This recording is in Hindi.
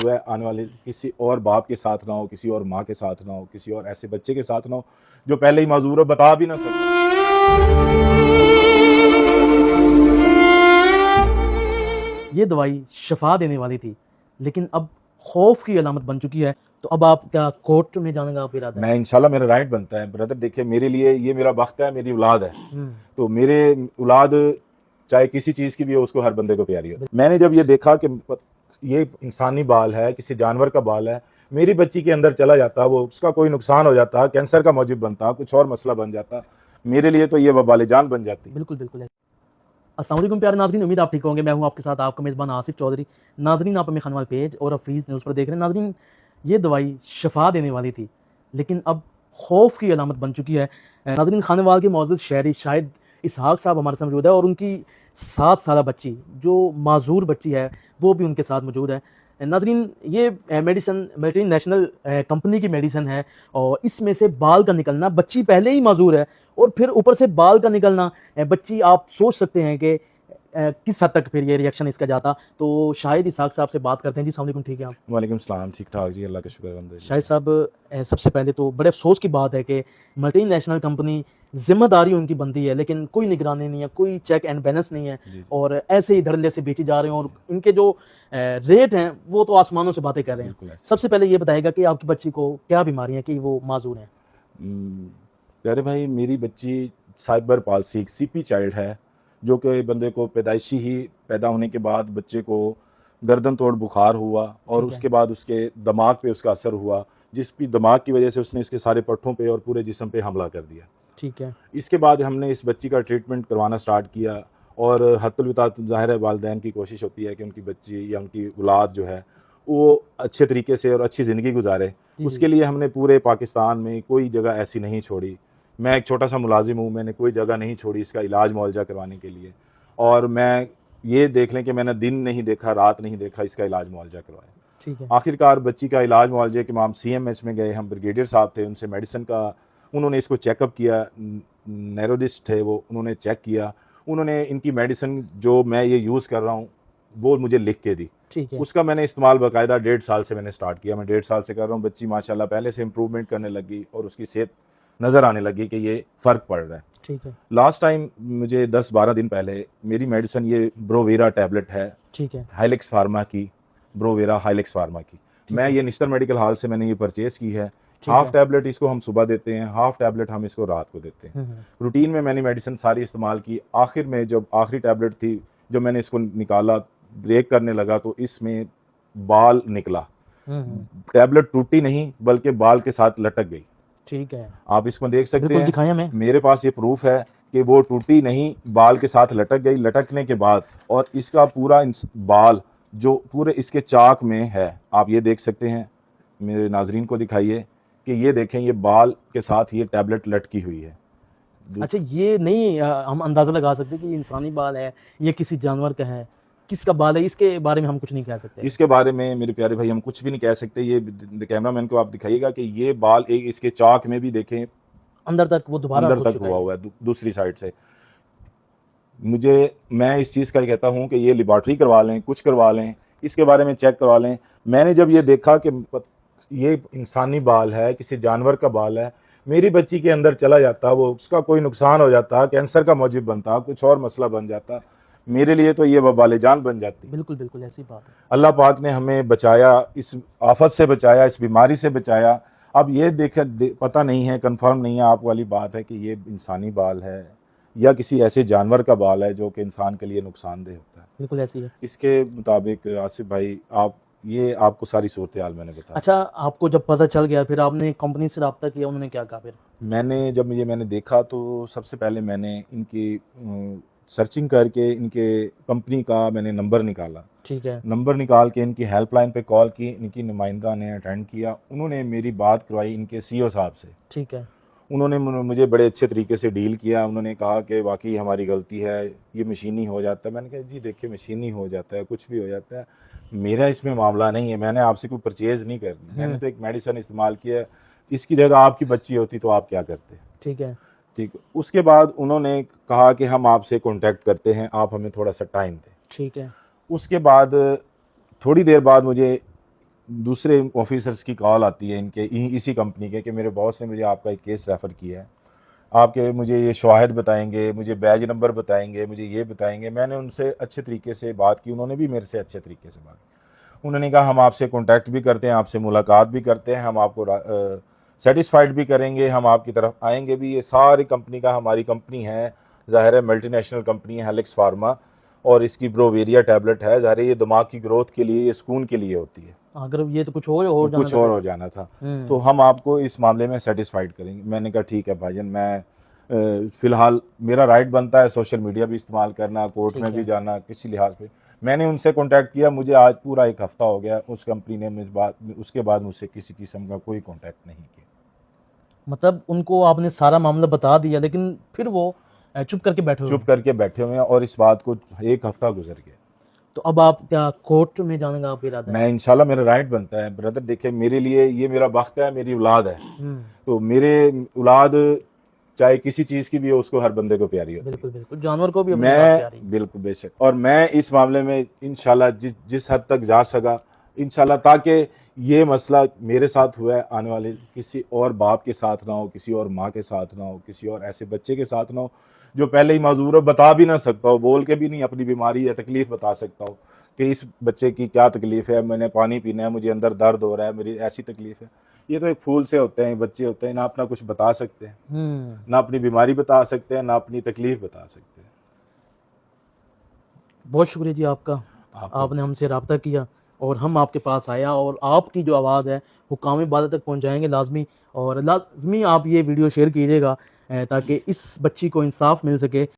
दुआ है आने वाले किसी और बाप के साथ ना हो, किसी और माँ के साथ ना हो, किसी और ऐसे बच्चे के साथ ना हो जो पहले ही माजूर है, बता भी ना सके। ये दवाई शफा देने वाली थी, लेकिन अब खौफ की अलामत बन चुकी है। तो अब आप क्या कोर्ट में जाने का आप इरादा है? मैं इंशाल्लाह, मेरा राइट बनता है ब्रदर। देखिए मेरे लिए ये मेरा वक्त है, मेरी औलाद है, तो मेरे औलाद चाहे किसी चीज़ की भी हो, उसको हर बंदे को प्यारी हो। मैंने जब ये देखा कि ये इंसानी बाल है, किसी जानवर का बाल है, मेरी बच्ची के अंदर चला जाता, वो उसका कोई नुकसान हो जाता, कैंसर का मौजूद बनता, कुछ और मसला बन जाता, मेरे लिए तो ये वबाल जान बन जाती। बिल्कुल बिल्कुल। अस्सलाम वालेकुम प्यारे नाज़रीन, उम्मीद आप ठीक होंगे। मैं हूं आपके साथ आपका मेज़बान आसिफ चौधरी। नाज़रीन, आप हमें खानवाल पेज और हफीज़ न्यूज़ पर देख रहे हैं। नाज़रीन, ये दवाई शफा देने वाली थी, लेकिन अब खौफ की अलामत बन चुकी है। नाज़रीन, खानवाल के मोअज़्ज़ज़ शहरी शाहिद इसहाक साहब हमारे साथ मौजूद है और उनकी 7 साला बच्ची जो माजूर बच्ची है वो भी उनके साथ मौजूद है। नाज़रीन, ये मेडिसन मल्टीनेशनल कंपनी की मेडिसन है और इसमें से बाल का निकलना, बच्ची पहले ही माजूर है और फिर ऊपर से बाल का निकलना, बच्ची आप सोच सकते हैं कि किस हद तक फिर ये रिएक्शन इसका जाता। तो शाहिद इसहाक साहब से बात करते हैं। जी अस्सलाम वालेकुम, ठीक है आप? वालेकुम सलाम, ठीक ठाक जी, अल्लाह का शुक्र। शाहिद साहब, सबसे पहले तो बड़े अफसोस की बात है कि मल्टीनेशनल कंपनी, जिम्मेदारी उनकी बनती है लेकिन कोई निगरानी नहीं है, कोई चेक एंड बैलेंस नहीं है और ऐसे ही धड़ल्ले से बेची जा रहे हैं और इनके जो रेट हैं वो तो आसमानों से बातें कर रहे हैं। सबसे पहले ये बताएगा कि आपकी बच्ची को क्या बीमारी है कि वो माजूर है? प्यारे भाई, मेरी बच्ची साइबर पाल्सी सीपी चाइल्ड है, जो कि बंदे को पैदाइशी ही पैदा होने के बाद बच्चे को गर्दन तोड़ बुखार हुआ और उसके बाद उसके दिमाग पे उसका असर हुआ, जिसकी दिमाग की वजह से उसने इसके सारे पट्ठों पे और पूरे जिस्म पे हमला कर दिया। ठीक है। इसके बाद हमने इस बच्ची का ट्रीटमेंट करवाना स्टार्ट किया और हत्तुल वितात, ज़ाहिर है वालिदैन की कोशिश होती है कि उनकी बच्ची या उनकी औलाद जो है वो अच्छे तरीके से और अच्छी ज़िंदगी गुजारे। उसके लिए हमने पूरे पाकिस्तान में कोई जगह ऐसी नहीं छोड़ी। मैं एक छोटा सा मुलाजिम हूँ, मैंने कोई जगह नहीं छोड़ी इसका इलाज मुआवजा करवाने के लिए, और मैं ये देख लें कि मैंने दिन नहीं देखा, रात नहीं देखा, इसका इलाज मुआवजा करवाया। ठीक है। आखिरकार बच्ची का इलाज मुआवजे के हम CMH में गए, हम ब्रिगेडियर साहब थे, उनसे मेडिसिन का उन्होंने इसको चेकअप किया, नेरोडिस्ट थे वो, उन्होंने चेक किया, उन्होंने इनकी मेडिसिन जो मैं ये यूज़ कर रहा हूँ वो मुझे लिख के दी। ठीक है। उसका मैंने इस्तेमाल बाकायदा 1.5 साल से मैंने स्टार्ट किया। मैं 1.5 साल से कर रहा हूँ। बच्ची माशाल्लाह पहले से इम्प्रूवमेंट करने लगी और उसकी सेहत नज़र आने लगी कि ये फ़र्क पड़ रहा है। ठीक है। लास्ट टाइम मुझे 10-12 दिन पहले मेरी मेडिसिन ये ब्रोवेरा टैबलेट है, ठीक है, हाइलेक्स फार्मा की, ब्रोवेरा हाइलेक्स फार्मा की, मैं ये निस्तर मेडिकल हॉल से मैंने ये परचेज़ की है। हाफ टैबलेट इसको हम सुबह देते हैं, हाफ टैबलेट हम इसको रात को देते हैं। रूटीन में मैंने मेडिसिन सारी इस्तेमाल की। आखिर में जब आखिरी टैबलेट थी, जब मैंने इसको निकाला, ब्रेक करने लगा तो इसमें बाल निकला। टैबलेट टूटी नहीं बल्कि बाल के साथ लटक गई। ठीक है, आप इसको देख सकते हैं, दिखाया मैं, मेरे पास ये प्रूफ है कि वो टूटी नहीं, बाल के साथ लटक गई। लटकने के बाद और इसका पूरा बाल जो पूरे इसके चाक में है, आप ये देख सकते हैं, मेरे नाजरीन को दिखाइए कि ये देखें, ये बाल के साथ ये टैबलेट लटकी हुई है। अच्छा, ये नहीं हम अंदाज़ा लगा सकते कि इंसानी बाल है या किसी जानवर का है, किसका बाल है, इसके बारे में हम कुछ नहीं कह सकते। इसके बारे में मेरे प्यारे भाई हम कुछ भी नहीं कह सकते। ये कैमरामैन को आप दिखाइएगा कि ये बाल एक इसके चाक में भी देखें, अंदर तक वो दोबारा अंदर तक हुआ है दूसरी साइड से। मैं इस चीज़ का कहता हूँ कि ये लेबॉर्ट्री करवा लें, कुछ करवा लें, इसके बारे में चेक करवा लें। मैंने जब ये देखा कि ये इंसानी बाल है, किसी जानवर का बाल है, मेरी बच्ची के अंदर चला जाता, वो उसका कोई नुकसान हो जाता, कैंसर का मौजूद बनता, कुछ और मसला बन जाता, मेरे लिए तो ये वबाल जान बन जाती। बिल्कुल बिल्कुल ऐसी बात है। अल्लाह पाक ने हमें बचाया, इस आफत से बचाया, इस बीमारी से बचाया। अब ये पता नहीं है, कंफर्म नहीं है, आप वाली बात है कि ये इंसानी बाल है या किसी ऐसे जानवर का बाल है जो कि इंसान के लिए नुकसानदेह होता है। बिल्कुल ऐसी है। इसके मुताबिक आसिफ भाई, आपको सारी सूरत हाल मैंने बताया। अच्छा, आपको जब पता चल गया फिर आपने कंपनी से रब्ता किया, उन्होंने क्या कहा? फिर मैंने देखा तो सबसे पहले मैंने इनकी सर्चिंग करके इनके कंपनी का मैंने नंबर निकाला। ठीक है। नंबर निकाल के इनकी हेल्पलाइन पे कॉल की, इनकी नुमाइंदा ने अटेंड किया, उन्होंने मेरी बात करवाई इनके CEO साहब से। ठीक है। उन्होंने मुझे बड़े अच्छे तरीके से डील किया। उन्होंने कहा कि वाकई हमारी गलती है, ये मशीनी हो जाता है। मैंने कहा जी देखिए, मशीनी हो जाता है, कुछ भी हो जाता है, मेरा इसमें मामला नहीं है, मैंने आपसे कोई परचेज़ नहीं करनी, मैंने तो एक मेडिसिन इस्तेमाल किया, इसकी जगह आपकी बच्ची होती तो आप क्या करते। ठीक है। ठीक। उसके बाद उन्होंने कहा कि हम आपसे कांटेक्ट करते हैं, आप हमें थोड़ा सा टाइम दें। ठीक है। उसके बाद थोड़ी देर बाद मुझे दूसरे ऑफिसर्स की कॉल आती है इनके इसी कंपनी के कि मेरे बॉस ने मुझे आपका एक केस रेफ़र किया है, आपके मुझे ये शवाहिद बताएंगे, मुझे बैज नंबर बताएंगे, मुझे ये बताएंगे। मैंने उनसे अच्छे तरीके से बात की, उन्होंने भी मेरे से अच्छे तरीके से बात की। उन्होंने कहा हम आपसे कॉन्टैक्ट भी करते हैं, आपसे मुलाकात भी करते हैं, हम आपको सेटिस्फाइड भी करेंगे, हम आपकी तरफ आएंगे भी। ये सारी कंपनी का हमारी कंपनी है, ज़ाहिर है मल्टीनेशनल कंपनी है हेलिक्स फार्मा, और इसकी ब्रोवेरिया टैबलेट है, ज़ाहिर है ये दिमाग की ग्रोथ के लिए, ये सुकून के लिए होती है। अगर ये तो कुछ और जाना कुछ था और फिर। हो जाना था, तो हम आपको इस मामले में सेटिस्फाइड करेंगे। मैंने कहा ठीक है भाईजान, मैं फ़िलहाल मेरा राइट बनता है सोशल मीडिया भी इस्तेमाल करना, कोर्ट ठीक में भी है। जाना, किसी लिहाज पे। मैंने उनसे कॉन्टैक्ट किया, मुझे आज पूरा 1 हफ़्ता हो गया, उस कंपनी ने उसके बाद मुझसे किसी किस्म का कोई कॉन्टैक्ट नहीं किया। मतलब उनको आपने सारा मामला बता दिया, लेकिन फिर वो चुप करके बैठे हुए चुप हैं। करके बैठे हुए हैं, और इस बात को 1 हफ़्ता गुजर गया। तो अब आप क्या कोर्ट में जाने का आपका इरादा है? मैं इंशाल्लाह, मेरा राइट बनता है ब्रदर। देखिए मेरे लिए ये मेरा बख्त है, मेरी औलाद है, तो मेरे औलाद चाहे किसी चीज़ की भी हो, उसको हर बंदे को प्यारी होती है। बिल्कुल बिल्कुल, जानवर को भी अपनी बात प्यारी। मैं बिल्कुल बेशक, और मैं इस मामले में इंशाल्लाह जिस हद तक जा सका इंशाल्लाह, ताकि ये मसला मेरे साथ हुआ है आने वाले किसी और बाप के साथ ना हो, किसी और माँ के साथ ना हो, किसी और ऐसे बच्चे के साथ ना हो जो पहले ही माजूर हो, बता भी ना सकता हो, बोल के भी नहीं अपनी बीमारी या तकलीफ बता सकता हो कि इस बच्चे की क्या तकलीफ है, मैंने पानी पीना है, मुझे अंदर दर्द हो रहा है, मेरी ऐसी तकलीफ है। ये तो एक फूल से होते हैं, बच्चे होते हैं, ना अपना कुछ बता सकते हैं, ना अपनी बीमारी बता सकते हैं, ना अपनी तकलीफ बता सकते हैं। बहुत शुक्रिया जी आपका, आपने हमसे रब्ता किया और हम आपके पास आया, और आपकी जो आवाज़ है हुकाम बाला तक पहुंचाएंगे लाजमी। और लाजमी आप ये वीडियो शेयर कीजिएगा ताकि इस बच्ची को इंसाफ मिल सके।